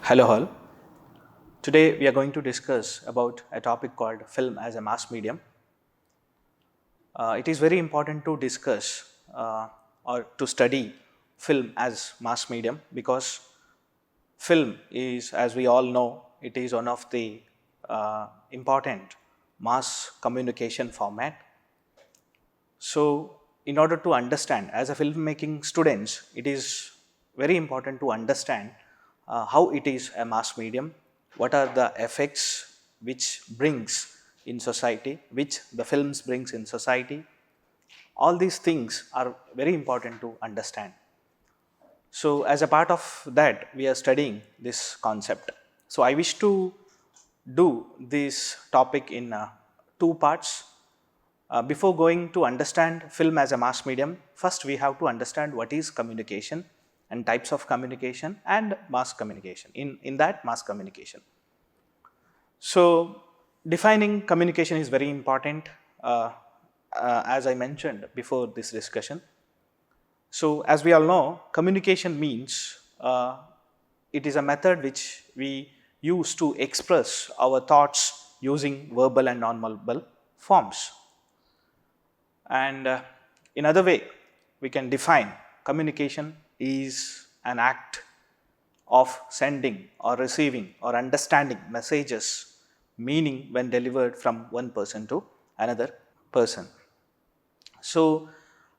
Hello all. Today we are going to discuss about a topic called film as a mass medium. It is very important to discuss or to study film as mass medium because film is, as we all know, it is one of the important mass communication format. So, in order to understand, as a filmmaking students, it is very important to understand how it is a mass medium, what are the effects which brings in society, which the films brings in society. All these things are very important to understand. So, as a part of that, we are studying this concept. So, I wish to do this topic in two parts. Before going to understand film as a mass medium, first we have to understand what is communication and types of communication and mass communication, in that mass communication. So, defining communication is very important as I mentioned before this discussion. So, as we all know, communication means it is a method which we use to express our thoughts using verbal and non-verbal forms. And in other way, we can define communication is an act of sending or receiving or understanding messages, meaning when delivered from one person to another person. So,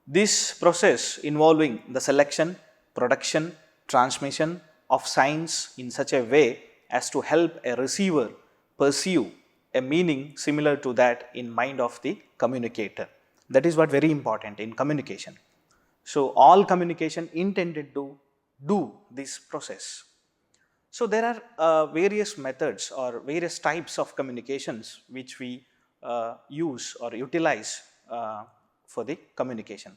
this process involving the selection, production, transmission of signs in such a way as to help a receiver perceive a meaning similar to that in mind of the communicator. That is what very important in communication. So, all communication intended to do this process. So, there are various methods or various types of communications which we use or utilize for the communication.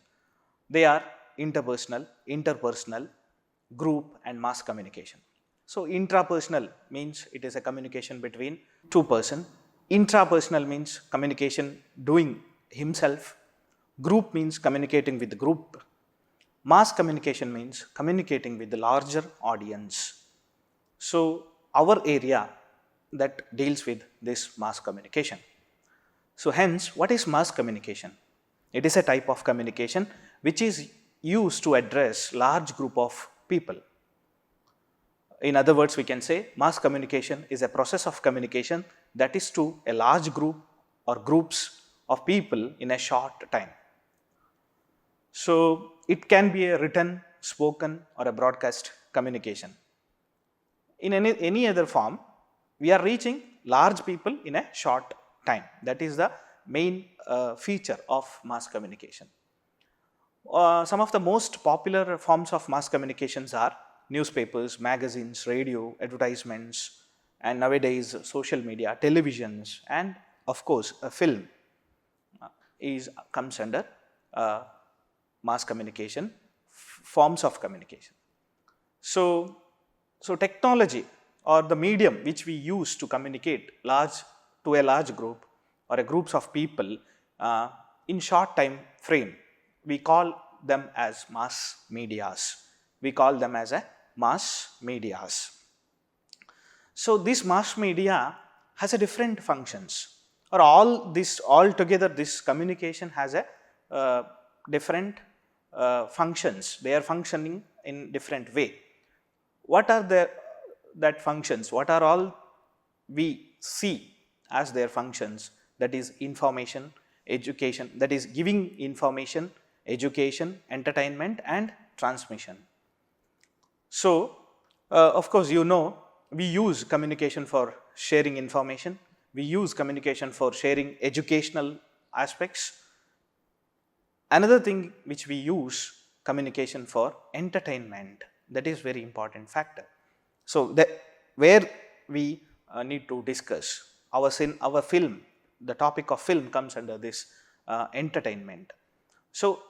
They are interpersonal, interpersonal, group and mass communication. So, intrapersonal means it is a communication between two persons. Intrapersonal means communication doing himself. Group means communicating with the group. Mass communication means communicating with the larger audience. So, our area that deals with this mass communication. So, hence what is mass communication? It is a type of communication which is used to address large group of people. In other words, we can say mass communication is a process of communication that is to a large group or groups of people in a short time. So, it can be a written, spoken or a broadcast communication. In any other form, we are reaching large people in a short time. That is the main feature of mass communication. Some of the most popular forms of mass communications are newspapers, magazines, radio, advertisements, and nowadays social media, televisions, and of course a film comes under mass communication, forms of communication. So, technology or the medium which we use to communicate to a large group or a groups of people in short time frame, we call them as mass medias. We call them as a mass medias. So, this mass media has a different functions, or all together this communication has a different functions. They are functioning in different way. What are that functions? What are all we see as their functions? That is information, education, that is giving information, education, entertainment and transmission. So, of course, you know, we use communication for sharing information, we use communication for sharing educational aspects. Another thing which we use communication for entertainment, that is very important factor. So, where we need to discuss our film, the topic of film comes under this entertainment. So,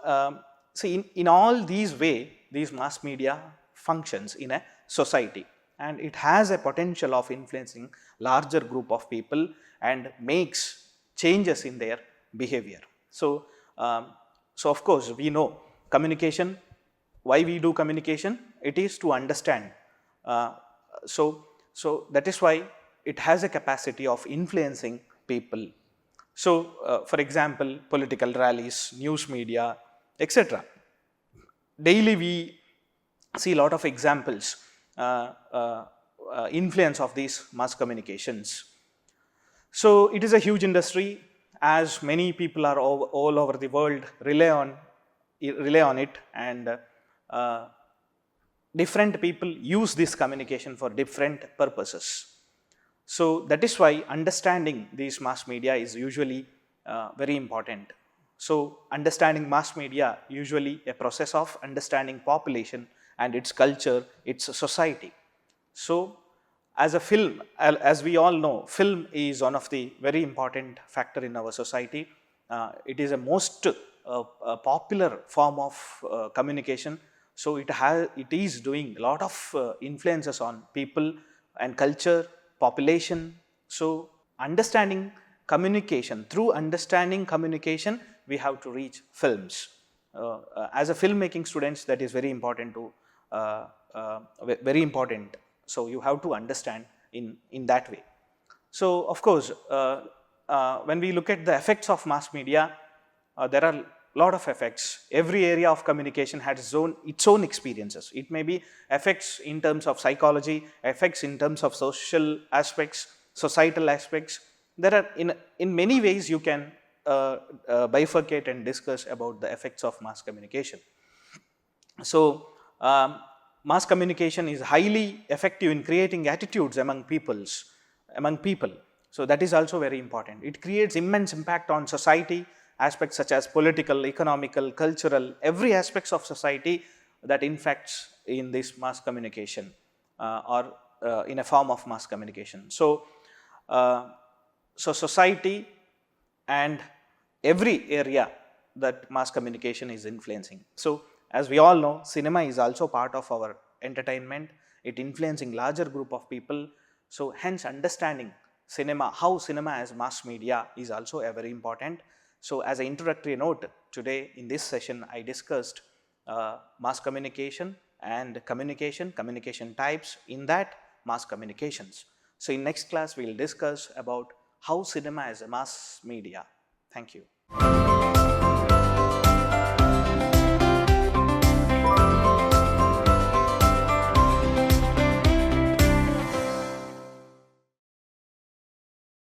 see in all these way, these mass media functions in a society, and it has a potential of influencing larger group of people and makes changes in their behavior. So, of course, we know communication, why we do communication, it is to understand. So, So that is why it has a capacity of influencing people. So for example, political rallies, news media, etc. Daily we see a lot of examples, influence of these mass communications. So it is a huge industry, as many people are all over the world rely on it, and different people use this communication for different purposes. So that is why understanding these mass media is usually very important. So understanding mass media usually a process of understanding population and its culture, its society. So as a film, as we all know, film is one of the very important factor in our society. It is a most popular form of communication. So it is doing a lot of influences on people and culture, population. So understanding communication, through understanding communication, we have to reach films. As a filmmaking students, that is very important to very important. So you have to understand in that way. So of course, when we look at the effects of mass media, there are a lot of effects. Every area of communication has its own experiences. It may be effects in terms of psychology, effects in terms of social aspects, societal aspects. There are in many ways you can bifurcate and discuss about the effects of mass communication. So mass communication is highly effective in creating attitudes among people. So that is also very important. It creates immense impact on society, aspects such as political, economical, cultural, every aspects of society that infects in this mass communication or in a form of mass communication. So society and every area that mass communication is influencing. So as we all know, cinema is also part of our entertainment. It influencing larger group of people. So hence understanding cinema, how cinema as mass media is also a very important. So as an introductory note, today in this session I discussed mass communication and communication types, in that mass communications. So in next class we will discuss about how cinema is a mass media. Thank you.